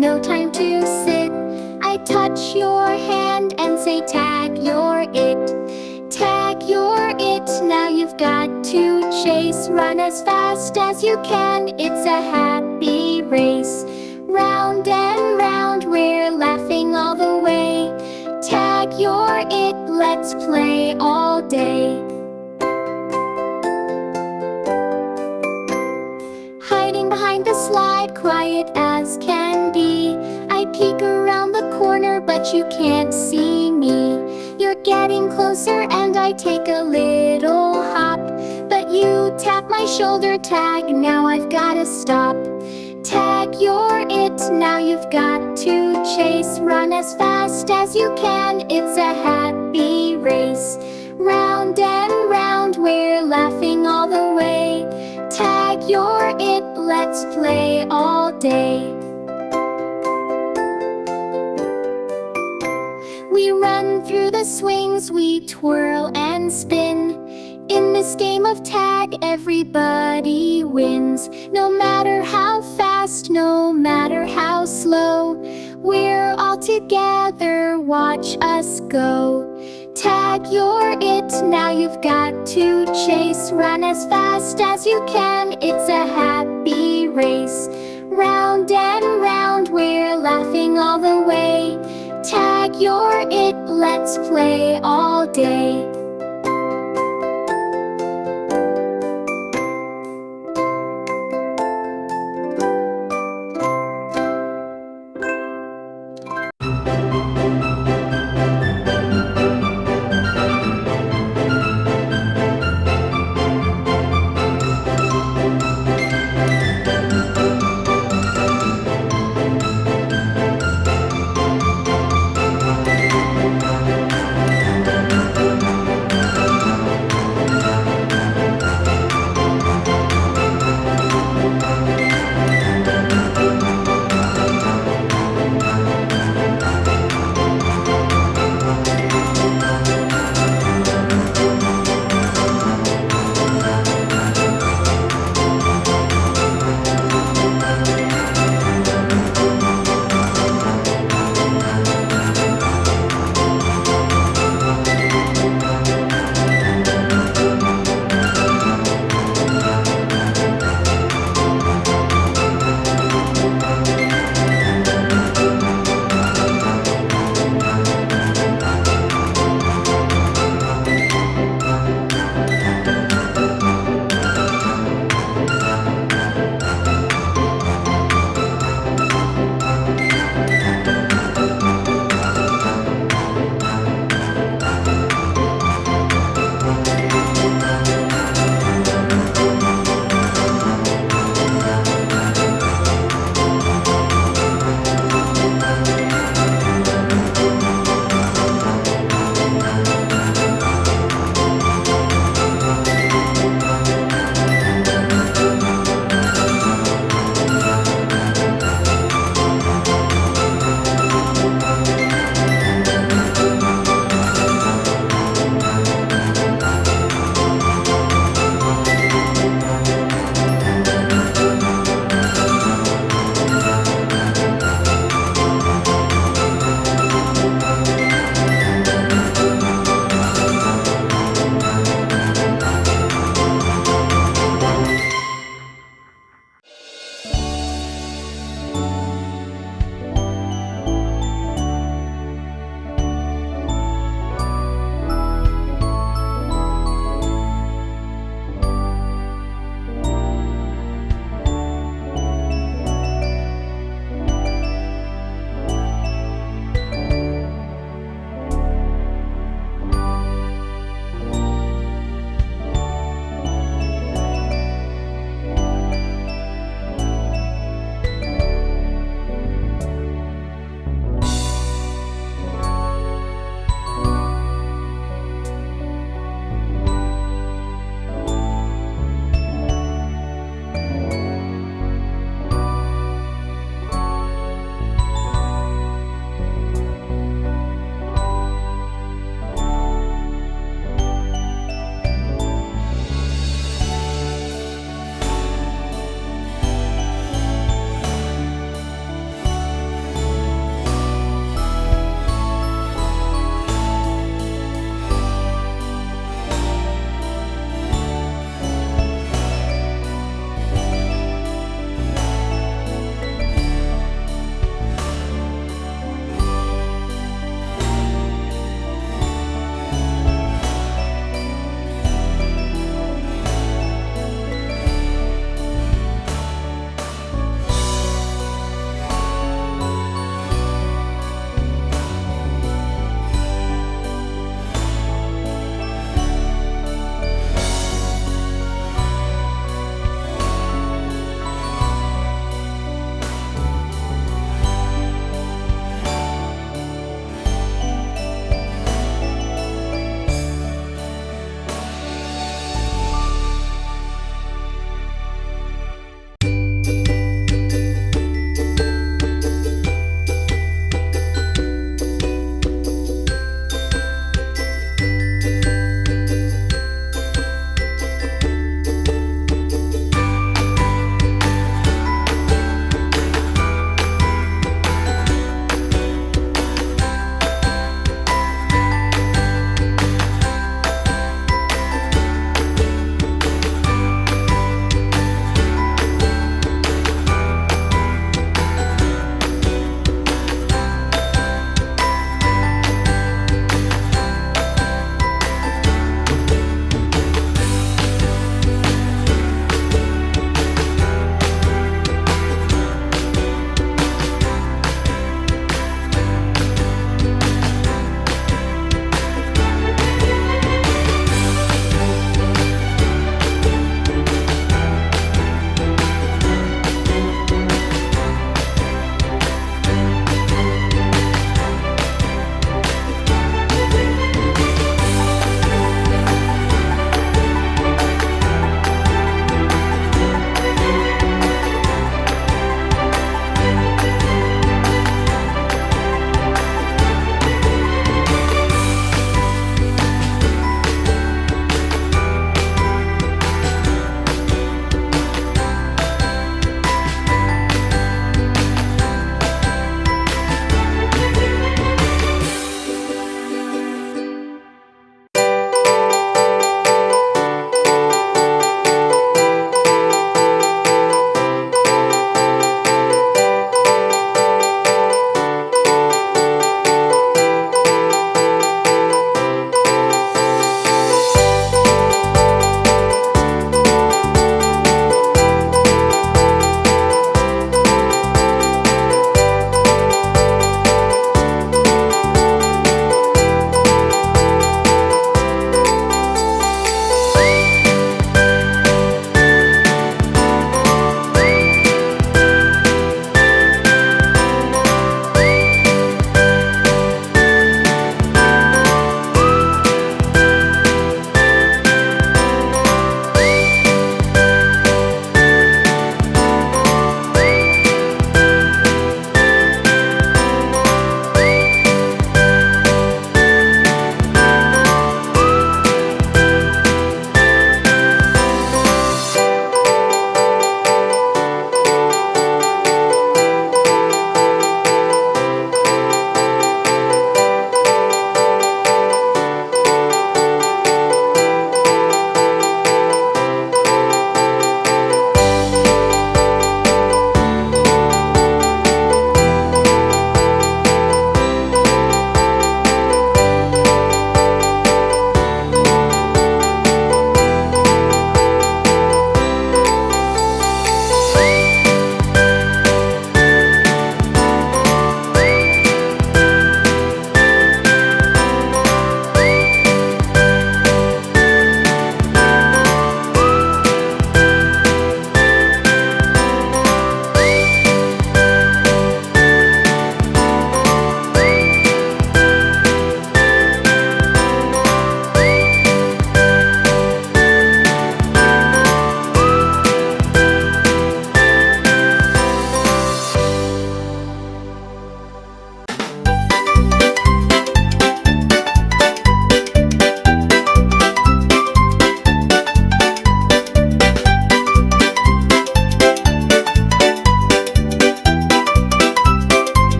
no time to sit. I touch your hand and say tag, you're it. Tag, you're it, now you've got to chase. Run as fast as you can, it's a happy race. Round and round, we're laughing all the way. Tag, you're it, let's play all day. Hiding behind the slide, quiet as can be. I peek around the corner, but you can't see me. You're getting closer and I take a little hop, but you tap my shoulder, tag, now I've gotta stop. Tag, you're it, now you've got to chase. Run as fast as you can, it's a happy race. Round and round, we're laughing all the way. Tag, you're it, let's play all day. We run through the swings, we twirl and spin. In this game of tag, everybody wins. No matter how fast, no matter how slow, we're all together, watch us go. Tag, you're it, now you've got to chase. Run as fast as you can, it's a happy race. Round and round, we're laughing all the way. Tag, you're it, let's play all day.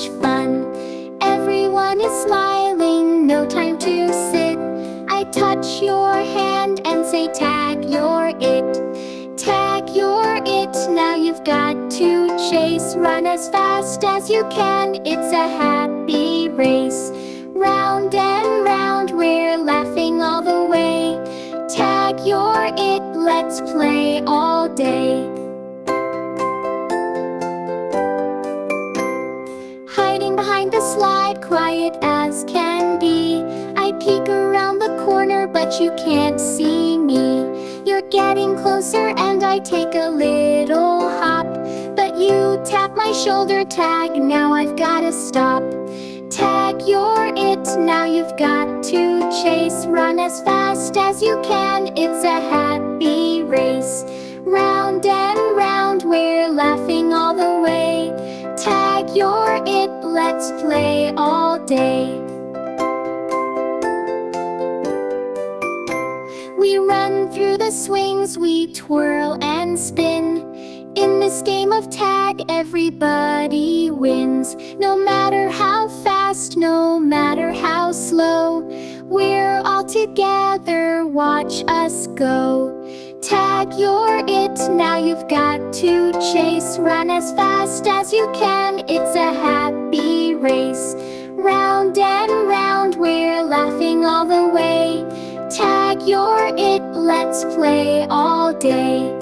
much fun. Everyone is smiling, no time to sit. I touch your hand and say tag, you're it. Tag, you're it, now you've got to chase. Run as fast as you can, it's a happy race. Round and round, we're laughing all the way. Tag, you're it, let's play all day. Hiding behind the slide, quiet as can be. I peek around the corner, but you can't see me. You're getting closer and I take a little hop, but you tap my shoulder, tag, now I've gotta stop. Tag, you're it, now you've got to chase. Run as fast as you can, it's a happy race. Round and round, we're laughing all the way. Tag, you're it, let's play all day. We run through the swings, we twirl and spin. In this game of tag, everybody wins. No matter how fast, no matter how slow, we're all together, watch us go. Tag, you're it, now you've got to chase. Run as fast as you can, it's a happy race. Round and round, we're laughing all the way. Tag, you're it, let's play all day.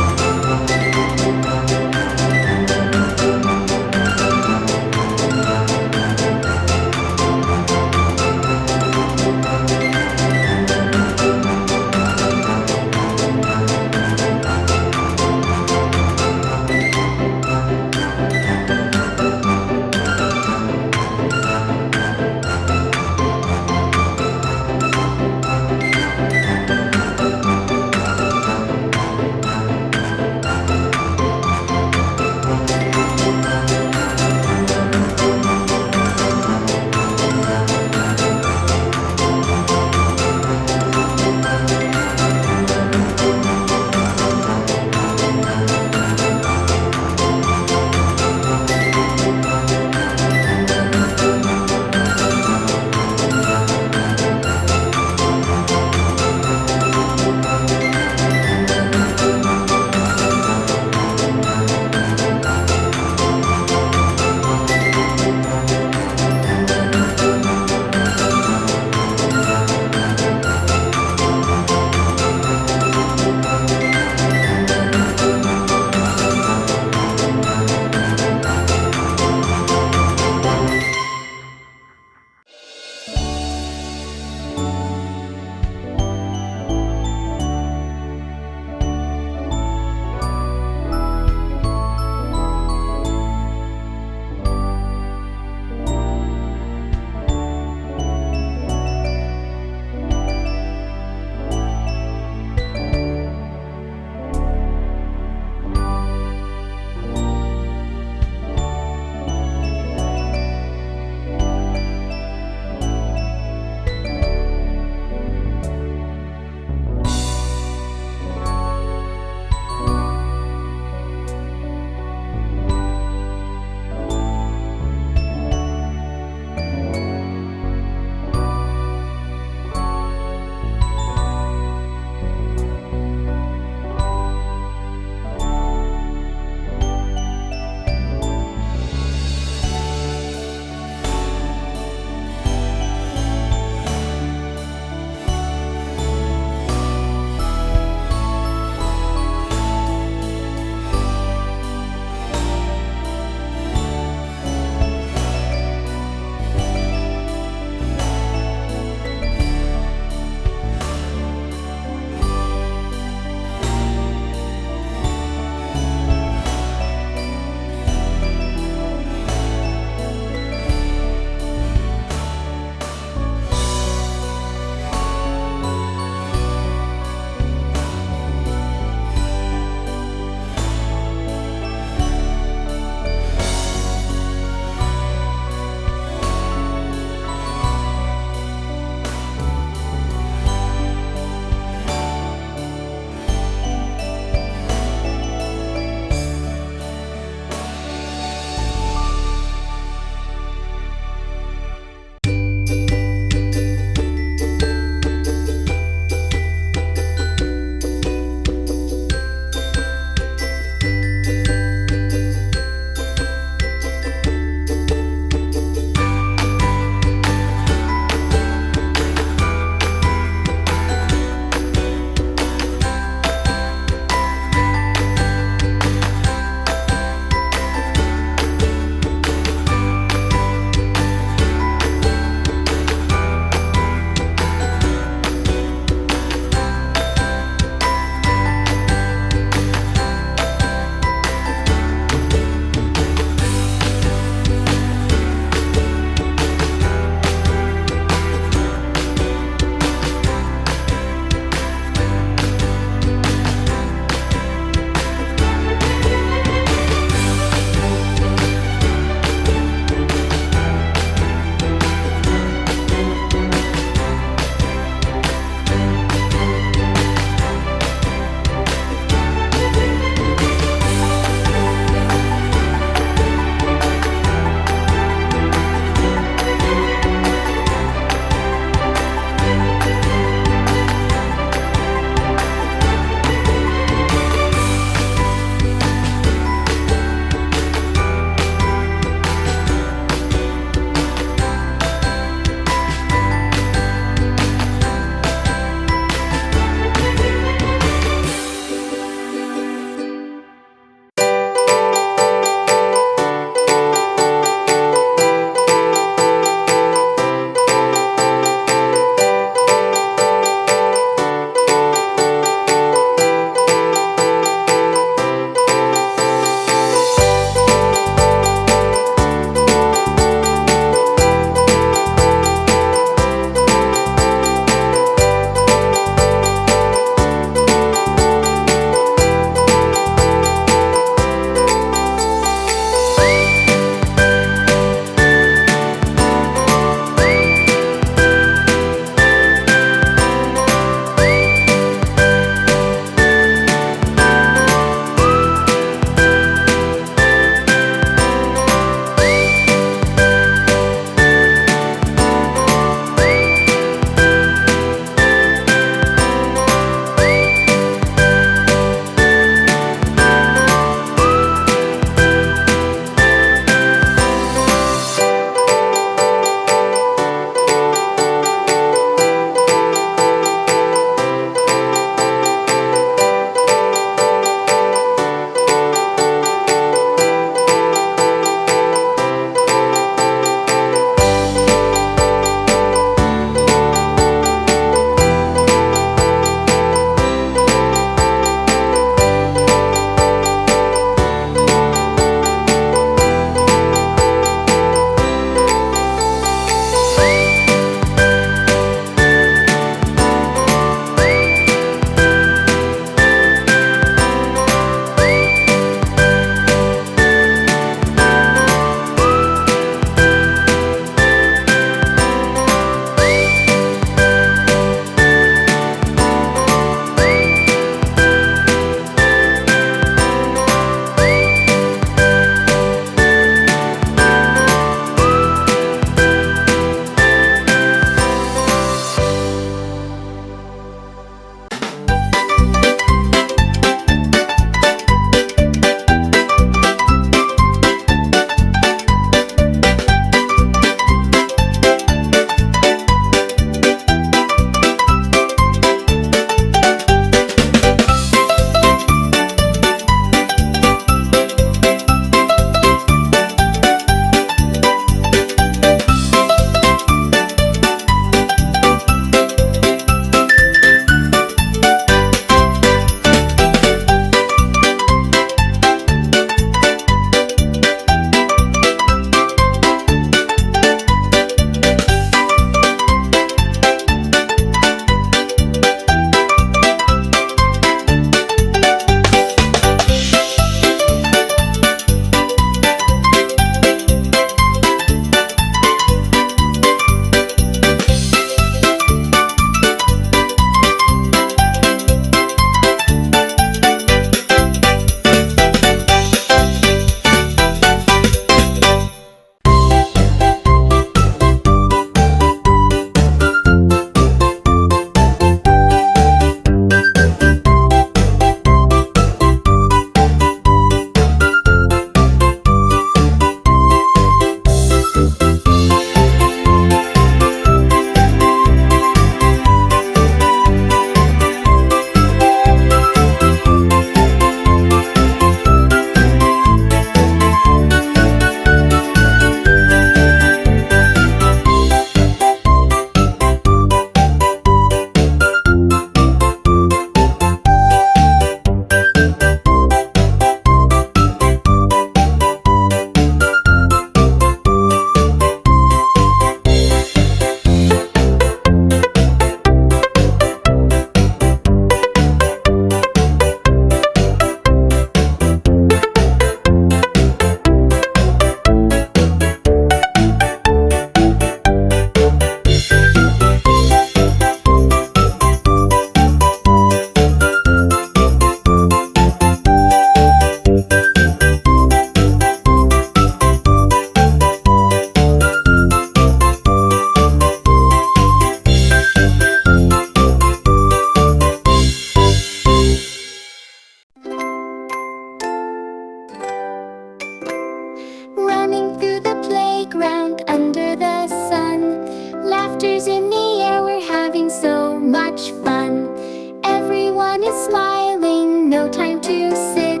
no time to sit.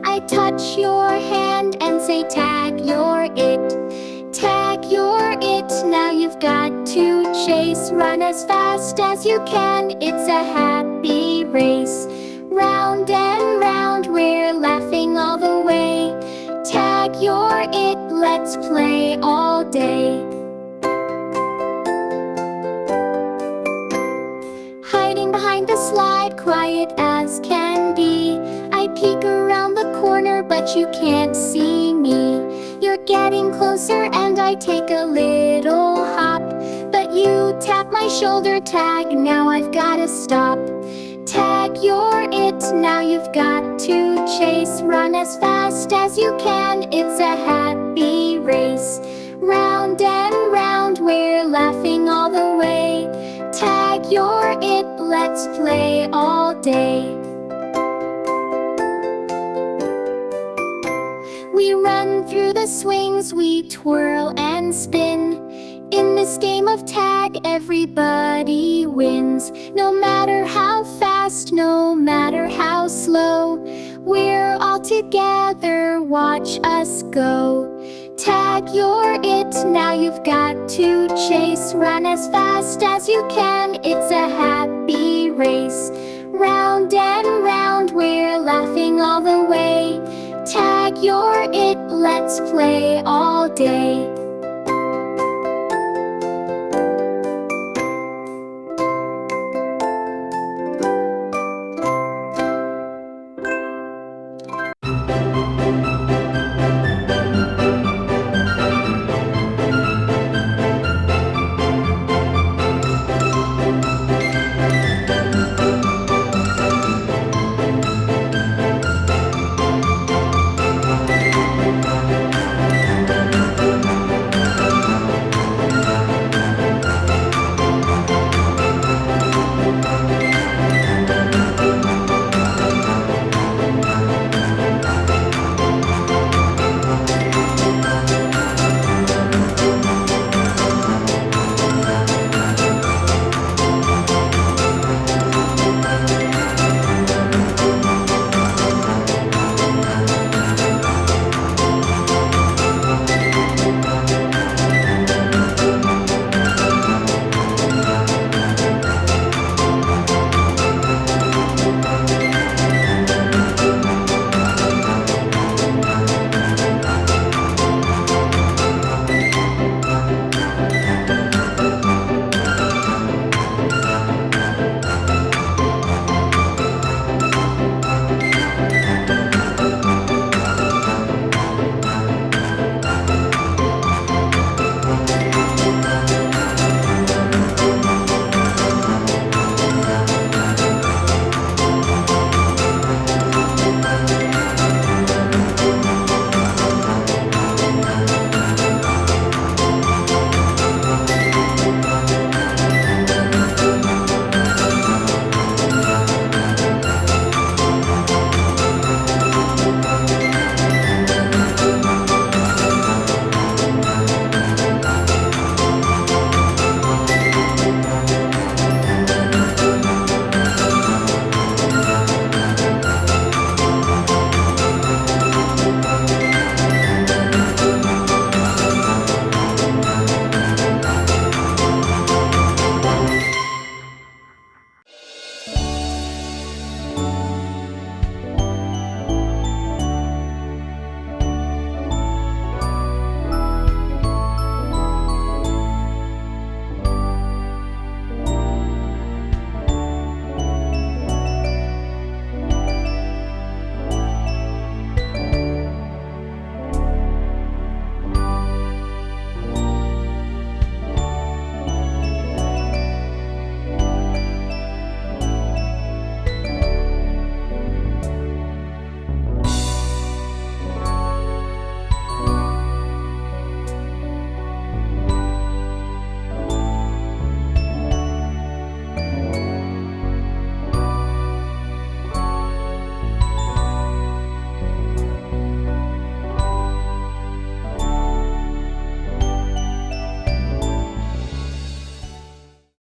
I touch your hand and say tag, you're it. Tag, you're it, now you've got to chase. Run as fast as you can, it's a happy race. Round and round, we're laughing all the way. Tag, you're it, let's play all day. Hiding behind the slide, quiet as can be. I peek around the corner, but you can't see me. You're getting closer and I take a little hop, but you tap my shoulder, tag, now I've gotta stop. Tag, you're it, now you've got to chase. Run as fast as you can, it's a happy race. Round and round, we're laughing all the way. Tag, you're it, let's play all day. We run through the swings, we twirl and spin. In this game of tag, everybody wins. No matter how fast, no matter how slow, we're all together, watch us go. Tag, you're it, now you've got to chase. Run as fast as you can, it's a happy race. Round and round, we're laughing all the way. Tag, you're it, let's play all day.